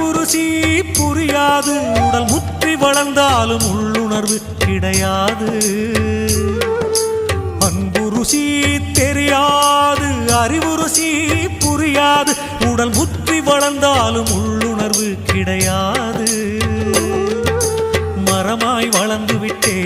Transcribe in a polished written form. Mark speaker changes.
Speaker 1: அறிவுருசி புரியாது உடல் முற்றி வளர்ந்தாலும் உள்ளுணர்வு கிடையாது அன்புருசி தெரியாது அறிவுருசி புரியாது உடல் முற்றி வளர்ந்தாலும் உள்ளுணர்வு கிடையாது மரமாய் வளர்ந்து விட்டே